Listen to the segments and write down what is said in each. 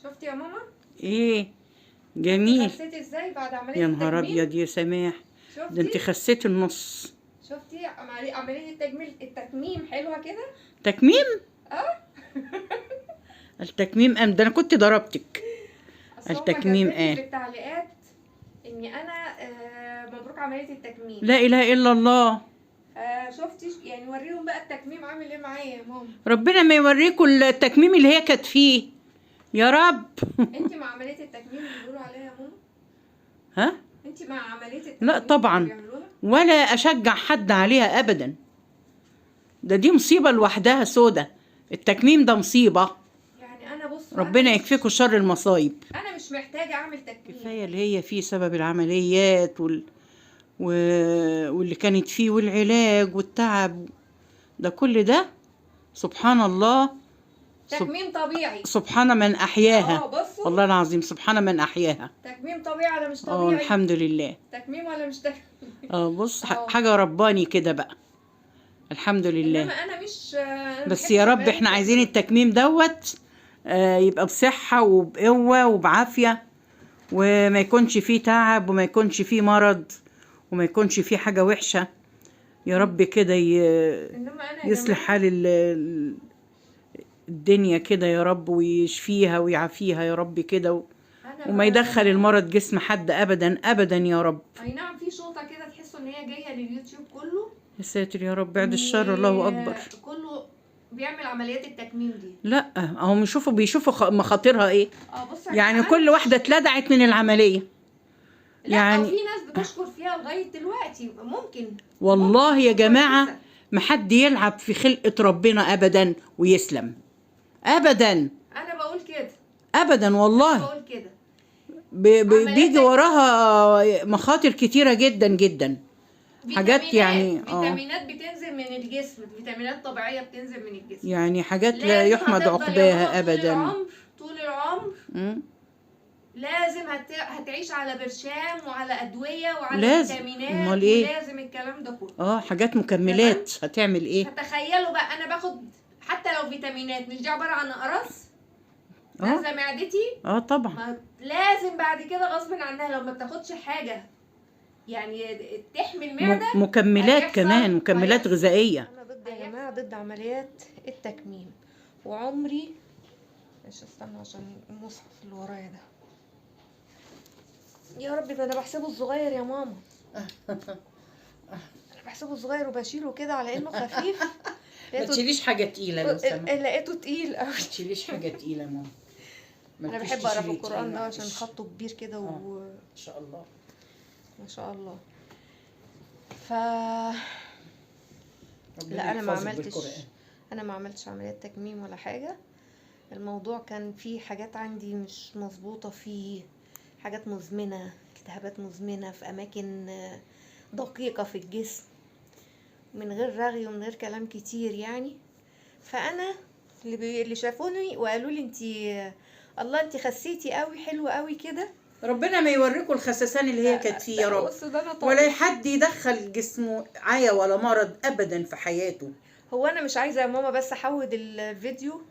شفتي يا ماما؟ ايه جميل. خسيتي ازاي بعد عمليه يا نهار التجميل؟ ابيض يا سماح، ده انت شفتي؟ خسيت النص. شفتي عمليه التكميم حلوه كده. تكميم؟ اه. التكميم ده انا كنت ضربتك. اصل هما التكميم كاتبين لي في التعليقات اني انا مبروك عمليه التكميم. لا اله الا الله. شفتي يعني وريهم بقى التكميم عامل ايه معايا يا ماما. ربنا ما يوريكوا التكميم اللي هي كانت فيه يا رب. انت مع عمليه التكميم اللي بيقولوا عليها يا ماما؟ ها؟ انت مع عمليه التكميم لا طبعا، اللي بيعملوها؟ ولا اشجع حد عليها ابدا. دي مصيبه لوحدها سودة. التكميم ده مصيبه. يعني انا بص، ربنا يكفيكوا شر المصايب. انا مش محتاجه اعمل تكميم. كفايه اللي هي فيه سبب العمليات واللي كانت فيه والعلاج والتعب ده كل ده. سبحان الله. تكميم طبيعي. سبحان من احياها. بصوا والله العظيم سبحان من احياها. تكميم طبيعي ولا مش طبيعي؟ الحمد لله. تكميم ولا مش تكميم؟ بص حاجه رباني كده بقى. الحمد لله. انما انا مش بس يا رب احنا عايزين التكميم دوت يبقى بصحه وبقوه وبعافيه، وما يكونش فيه تعب، وما يكونش فيه مرض، وما يكونش فيه حاجه وحشه. يا رب كده يصلح حال الدنيا كده يا رب، ويشفيها ويعافيها يا رب كده، وما يدخل المرض جسم حد ابدا ابدا يا رب. اي نعم، في شوطه كده تحسوا ان هي جايه لليوتيوب كله. يا ساتر يا رب، بعد الشر، الله اكبر. كله بيعمل عمليات التكميم دي. لا هم بيشوفوا مخاطرها ايه. بص يعني كل واحده اتلدعت من العمليه. لا يعني في ناس بتشكر فيها لغايه دلوقتي ممكن. والله يا جماعه ما حد يلعب في خلقه ربنا ابدا ويسلم ابدا. انا بقول كده ابدا والله. أنا بقول كده. بيجي وراها مخاطر كتيره جدا جدا. حاجات يعني فيتامينات بتنزل من الجسم، فيتامينات طبيعيه بتنزل من الجسم، يعني حاجات لا يحمد عقباها ابدا. طول العمر لازم هتعيش على برشام وعلى ادويه وعلى فيتامينات، ولازم الكلام ده كله. حاجات مكملات. هتعمل ايه؟ فتخيلوا بقى انا باخد حتى لو فيتامينات، مش دي عباره عن اقراص نازله معدتي. طبعا لازم بعد كده غصب عنها لو ما بتاخدش حاجه يعني تحمي المعده، مكملات كمان، مكملات غذائيه. انا ضد يا جماعه، ضد عمليات التكميم. وعمري مش استنى عشان المصحف اللي ورايا ده، يا رب ده انا بحسبه الصغير يا ماما. انا بحسبه الصغير وبشيله كده على انه خفيف. ما تشيليش حاجه تقيله لو سمحت. لقيته تقيل قوي. ما تشيليش حاجه تقيله يا ماما. انا بحب اقرا في القران ده عشان خطه كبير كده ما شاء الله ما شاء الله. لا انا ما عملتش عمليات تكميم ولا حاجه. الموضوع كان فيه حاجات عندي مش مظبوطه، فيه حاجات مزمنه، التهابات مزمنه في اماكن دقيقه في الجسم، من غير رغي ومن غير كلام كتير يعني. فانا اللي شافوني وقالوا لي انتي الله انتي خسيتي قوي، حلوه قوي كده. ربنا ما يوريكم الخسسان اللي هي كانت فيه يا رب، ولا حد يدخل جسمه عيا ولا مرض ابدا في حياته. هو انا مش عايزه يا ماما بس احود الفيديو،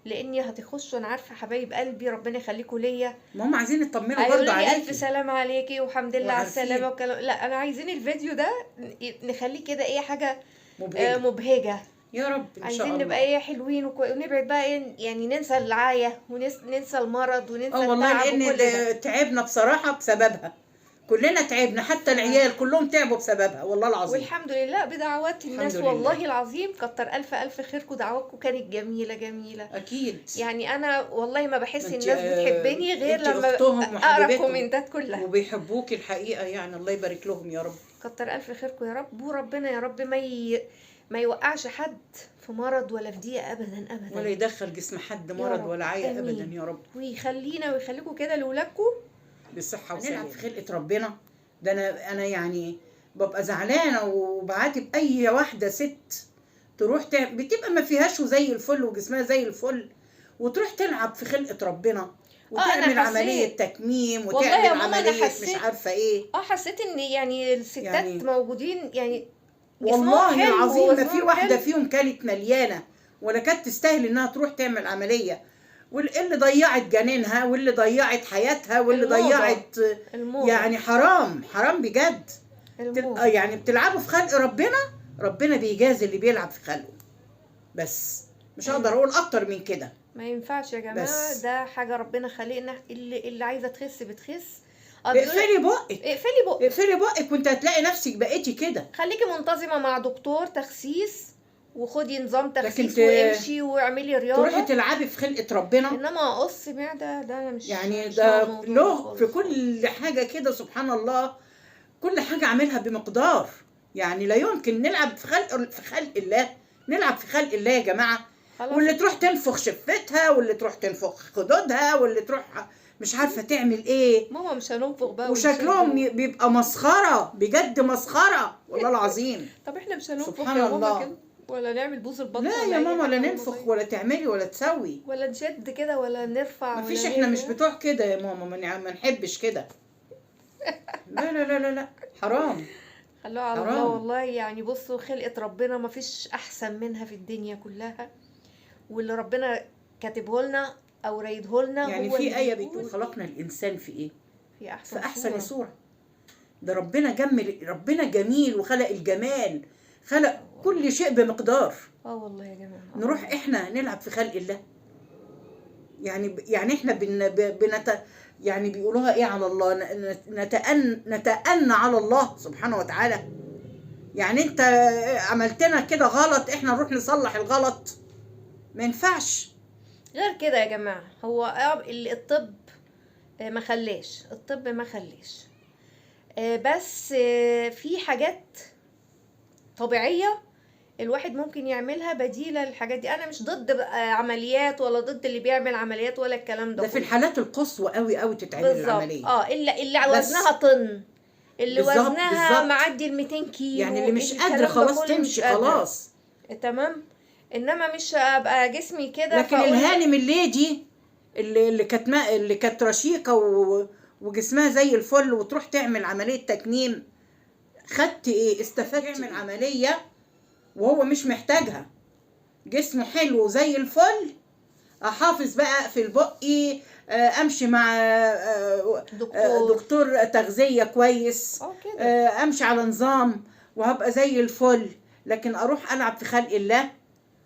لاني هتخشوا، انا عارفه حبايب قلبي ربنا يخليكم ليا، ماما عايزين نطمنوا برضه عليكي. الف سلام عليكي والحمد لله على السلامه وكلام. لا انا عايزين الفيديو ده نخليه كده ايه، حاجه مبهجه يا رب ان شاء الله. عايزين نبقى ايه حلوين ونبعد بقى ايه يعني، ننسى العايه وننسى المرض وننسى التعب. والله لان تعبنا بصراحه بسببها، كلنا تعبنا، حتى العيال كلهم تعبوا بسببها والله العظيم. والحمد لله بدعوات الناس والله العظيم. كتر الف خيركم، دعواتكم كانت جميله اكيد. يعني انا والله ما بحس الناس بتحبني غير لما اقرا كومنتات كلها، وبيحبوكي الحقيقه يعني. الله يبارك لهم يا رب. كتر الف خيركم يا رب، وربنا يا رب ما يوقعش حد في مرض ولا في ضيقه ابدا ابدا، ولا يدخل جسم حد مرض ولا عيا ابدا يا رب. ويخلينا ويخليكم كده لاولادكم بالصحه والسلامه. نلعب في خلقه ربنا ده. انا يعني ببقى زعلانه وبعاتب اي واحده ست تروح بتبقى ما فيهاش وزي الفل وجسمها زي الفل، وتروح تلعب في خلقه ربنا وتعمل عمليه تكميم وتعمل عمليه مش عارفه ايه. حسيت ان يعني الستات يعني موجودين يعني والله العظيم ما في واحده فيهم كانت مليانه ولا كانت تستاهل انها تروح تعمل عمليه، واللي ضيعت جنينها، واللي ضيعت حياتها، واللي الموضة. ضيعت الموضة. يعني حرام حرام بجد. الموضة. يعني بتلعبوا في خلق ربنا، ربنا بيجازي اللي بيلعب في خلقه. بس مش هقدر اقول اكتر من كده. ما ينفعش يا جماعة، بس. ده حاجة ربنا خلقنا، اللي عايزة تخس بتخس. اقفلي بقك، اقفلي بقك، اقفلي بقك، وانت هتلاقي نفسك بقيتي كده. خليكي منتظمة مع دكتور تخسيس، وخدي نظام تخسيس، لكن وامشي واعملي رياضة. تروحي تلعبي في خلقة ربنا. انما اقص معدة ده انا مش يعني مش ده مع الموضوع له خالص. في كل حاجة كده سبحان الله، كل حاجة عاملها بمقدار. يعني لا يمكن نلعب في خلق الله، نلعب في خلق الله يا جماعة. خلاص. واللي تروح تنفخ شفتها، واللي تروح تنفخ خدودها، واللي تروح مش عارفة تعمل ايه. ماما مش هننفخ بقى وشكلهم ونشد. بيبقى مسخرة بجد، مسخرة والله العظيم. طب احنا مش هننفخ سبحان يا ماما الله. كده، ولا نعمل بوز البطن، لا ولا يا أي ماما، حاجة لا يا ننفخ طيب. ولا تعملي ولا تسوي. ولا نشد كده، ولا نرفع، مفيش، ولا احنا مش نرجع. بتوع كده يا ماما، ما نحبش كده. لا لا لا لا لا، حرام. خلوها على الله حرام. والله. يعني بصوا، خلقة ربنا مفيش احسن منها في الدنيا كلها، واللي ربنا كاتبه لنا او رايده لنا يعني هو في اللي آية بيكون بتقول خلقنا الإنسان في إيه؟ في احسن في أحسن صورة. صورة. ده ربنا ربنا جميل، وخلق الجمال، خلق كل شيء بمقدار. والله يا جماعة. نروح احنا نلعب في خلق الله؟ يعني احنا يعني بيقولوها ايه على الله، نتأن على الله سبحانه وتعالى. يعني انت عملتنا كده غلط، احنا نروح نصلح الغلط؟ ما ينفعش. غير كده يا جماعة، هو الطب ما خلاش، الطب ما خلاش، بس في حاجات طبيعية الواحد ممكن يعملها بديلة للحاجات دي. انا مش ضد عمليات، ولا ضد اللي بيعمل عمليات، ولا الكلام ده ده في كله. الحالات القصوى قوي قوي تتعمل العملية. بالظبط. اللي بس. وزنها طن، اللي بالظبط، وزنها بالظبط. معدي ال 200 كيلو، يعني اللي مش الكلام قادرة ده خلاص كله تمشي مش قادرة. خلاص. تمام. انما مش ابقى جسمي كده لكن الهانم الليدي اللي كانت رشيقة وجسمها زي الفل، وتروح تعمل عملية تكميم، خدت ايه؟ استفدت. يعمل عملية وهو مش محتاجها، جسمه حلو زي الفل، احافظ بقى في البقي، امشي مع دكتور تغذية كويس، كده. امشي على نظام وهبقى زي الفل. لكن اروح العب في خلق الله،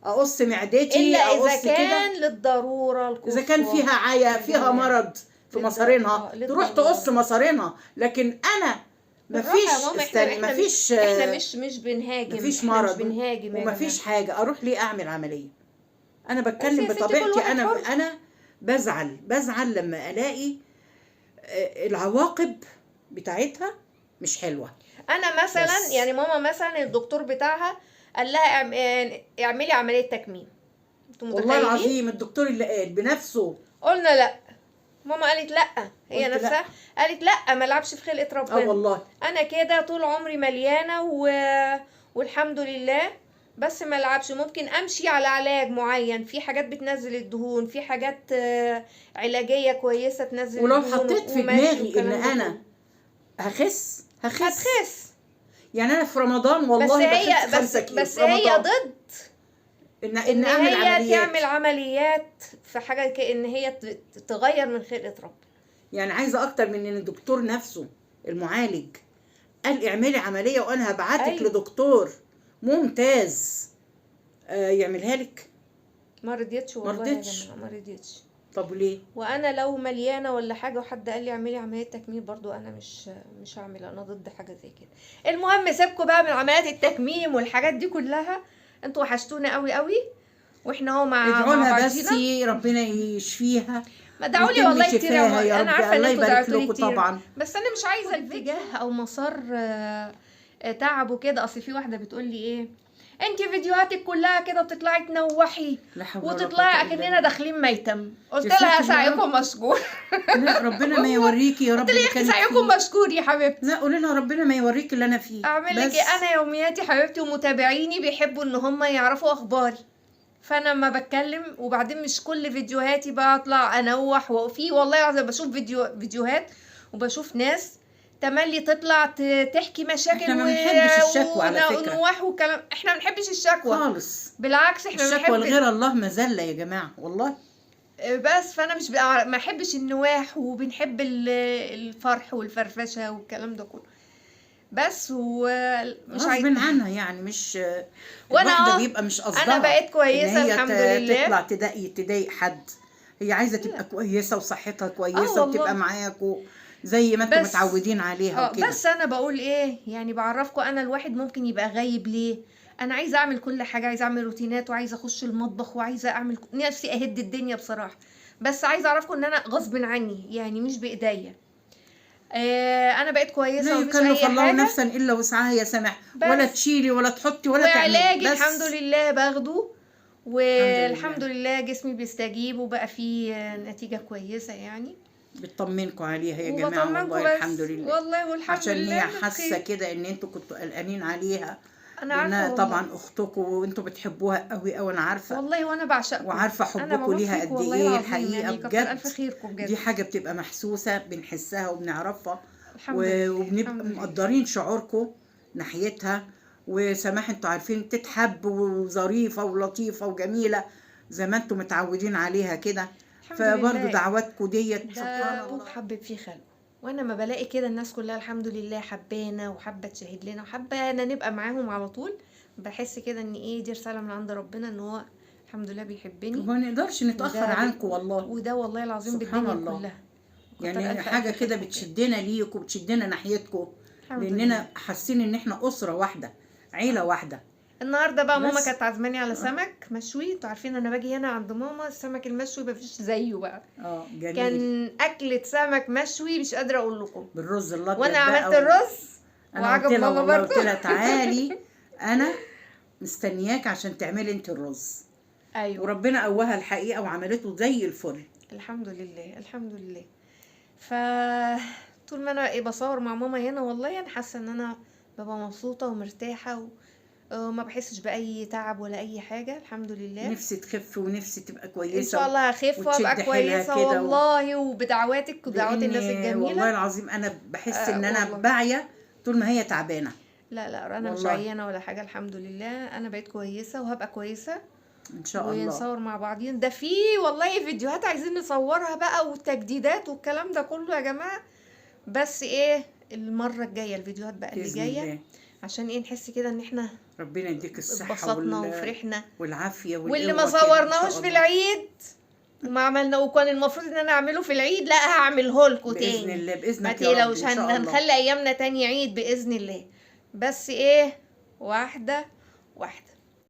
اقص معدتي، الا اذا اقص كان كده، للضروره القصوى، اذا كان فيها عيا، فيها مرض في مصارينها، تروح تقص مصارينها. لكن انا مفيش، استني، مفيش، احنا مش بنهاجم، مفيش احنا مرض، مش بنهاجم ومفيش حاجه. اروح ليه اعمل عمليه؟ انا بس بتكلم يا ستي كل بطبيعتي. واحد حر. انا بزعل لما الاقي العواقب بتاعتها مش حلوه. انا مثلا بس. يعني ماما مثلا الدكتور بتاعها قال لها اعملي عمليه تكميم. انتوا متخيلين؟ والله العظيم الدكتور اللي قال بنفسه. قلنا لا، ماما قالت لا، هي قلت نفسها لا. قالت لا، ما لعبش في خلقه ربنا. والله انا كده طول عمري مليانه والحمد لله، بس ما لعبش. ممكن امشي على علاج معين، في حاجات بتنزل الدهون، في حاجات علاجيه كويسه تنزل ولو الدهون، حطيت في دماغي ان انا هخس يعني انا في رمضان والله بخس 5 كيلو. بس هي ضد ان اعمل هي عمليات. تعمل عمليات في حاجه ان هي تغير من خلقه ربنا. يعني عايزه اكتر من ان الدكتور نفسه المعالج قال اعملي عمليه، وانا هبعتك أيوة. لدكتور ممتاز يعملها لك. ما رضيتش والله يا جماعه، ما رضيتش. طب ليه؟ وانا لو مليانه ولا حاجه وحد قال لي اعملي عمليه تكميم، برضو انا مش هعمل، انا ضد حاجه زي كده. المهم سيبكم بقى من عمليات التكميم والحاجات دي كلها، انتوا وحشتونا قوي قوي، واحنا اهو مع ادعوا بس ربنا يشفيها. ما ادعوا لي والله كتير يا انا عارفه ان الله انتوا يبارك دعيتوا لي لكم كتير طبعا. بس انا مش عايزه اتجاه او مسار تعب وكده. اصل في واحده بتقول لي ايه، انت فيديوهاتك كلها كده بتطلعي تنوحي وتطلعي اكننا داخلين ميتم. قلت لها سعيكم مشكور. لا ربنا ما يوريكي يا رب. قلت لها سعيكم مشكور يا حبيبتي. لا قولي لها ربنا ما يوريكي اللي انا فيه. اعمل لك ايه؟ انا يومياتي حبيبتي ومتابعيني بيحبوا ان هم يعرفوا اخباري، فانا ما بتكلم. وبعدين مش كل فيديوهاتي بطلع انوح، وفي والله العظيم بشوف فيديوهات وبشوف ناس تملي تطلع تحكي مشاكل. احنا ما بنحبش الشكوى على فكره، ونوح وكلام. احنا ما بنحبش الشكوى خالص، بالعكس. احنا الشكوى لغير الله مذله يا جماعه والله. بس فانا مش ما احبش النواح، وبنحب الفرح والفرفشه والكلام ده كله، بس ومش غصب عنها يعني، مش وانا الواحده بيبقى مش انا قصدها بقيت ان كويسه هي الحمد لله. تطلع تضايق حد. هي عايزه تبقى لا. كويسه وصحتها كويسه وتبقى والله. معاكوا زي ما انتم بس متعودين عليها وكده. بس انا بقول ايه يعني، بعرفكم انا الواحد ممكن يبقى غايب ليه. انا عايزه اعمل كل حاجه، عايزه اعمل روتينات، وعايزه اخش المطبخ، وعايزه اعمل نفسي اهد الدنيا بصراحه. بس عايزه اعرفكم ان انا غصب عني يعني، مش بايديا. انا بقيت لا كويسه ومفيش يكلف اي الله حاجه. نفسا الا وسعها يا سماح، ولا بس تشيلي ولا تحطي ولا تعملي وعلاجي بس. الحمد لله باخده، الحمد والحمد لله. لله جسمي بيستجيب، وبقى فيه نتيجه كويسه يعني. بتطمنكوا عليها يا جماعه وبطمنكم والله بس، الحمد لله. والله والحمد عشان هي لله انا حاسه بخير. كده ان انتوا كنتوا قلقانين عليها، انا عارفه لانها والله. طبعا اختكم وانتوا بتحبوها قوي قوي، انا عارفه. والله وانا بعشقكم، وعارفه انا حبكم بموت ليها فيكم قد والله ايه العظيم الحقيقه يعني، كتر بجد. الف خيركم بجد. دي حاجه بتبقى محسوسه، بنحسها وبنعرفها، الحمد لله وبنبقى الحمد لله. مقدرين شعوركم ناحيتها. وسماح انتوا عارفين تتحب وظريفه ولطيفه وجميله زي ما انتوا متعودين عليها كده. الحمد فبرضه لله. دعواتكم ديت ده سبحان ابوك الله. حبب فيه خلقه، وانا ما بلاقي كده الناس كلها الحمد لله حبانا، وحابه تشهد لنا، وحابه انا نبقى معاهم على طول. بحس كده ان ايه، دي رساله من عند ربنا ان هو الحمد لله بيحبني. وما نقدرش نتاخر عنكم والله. وده والله العظيم سبحان بالدنيا الله. كلها. كتر يعني ألف حاجه ألف كده خيركم بتشدنا ليكم وبتشدنا ناحيتكم، الحمد لاننا لله. حاسين ان احنا اسره واحده، عيله واحده. النهارده بقى ماما بس كانت عازماني على سمك مشوي. انتوا عارفين انا باجي هنا عند ماما السمك المشوي مفيش زيه بقى. جميل. كان اكلة سمك مشوي مش قادره اقول لكم. بالرز الابيض وانا بقى عملت الرز انا وعجب قلت لها ماما والله، برضه. قلت لها تعالي انا مستنياك عشان تعملي انت الرز. ايوه وربنا قواها الحقيقه وعملته زي الفل. الحمد لله الحمد لله. ف طول ما انا بصور مع ماما هنا والله انا حاسه ان انا ببقى مبسوطه ومرتاحه وما بحسش باي تعب ولا اي حاجه الحمد لله. نفسي تخف ونفسي تبقى كويسه ان شاء الله هخف وتشد وابقى حيلها كويسه كده والله، وبدعواتك ودعوات الناس لأن الجميله. والله العظيم انا بحس ان انا والله. باعيه طول ما هي تعبانه. لا انا مش والله. عيانه ولا حاجه الحمد لله، انا بقيت كويسه وهبقى كويسه ان شاء الله. ونصور مع بعضين. ده في والله فيديوهات عايزين نصورها بقى وتجديدات والكلام ده كله يا جماعه، بس ايه المره الجايه الفيديوهات بقى اللي بإذن جايه الله. عشان ايه نحس كده ان احنا ربنا يديك الصحه اتبسطنا وفرحنا. والعافيه واللي والقوة ما كده إن صورناهوش شاء في الله. العيد وما عملنا، وكان المفروض ان انا اعمله في العيد، لا هعمله لكم باذن تاني. الله ما باذنك يا رب تقلقوش، ان شاء الله. هنخلي ايامنا تاني عيد باذن الله. بس ايه، واحده واحده.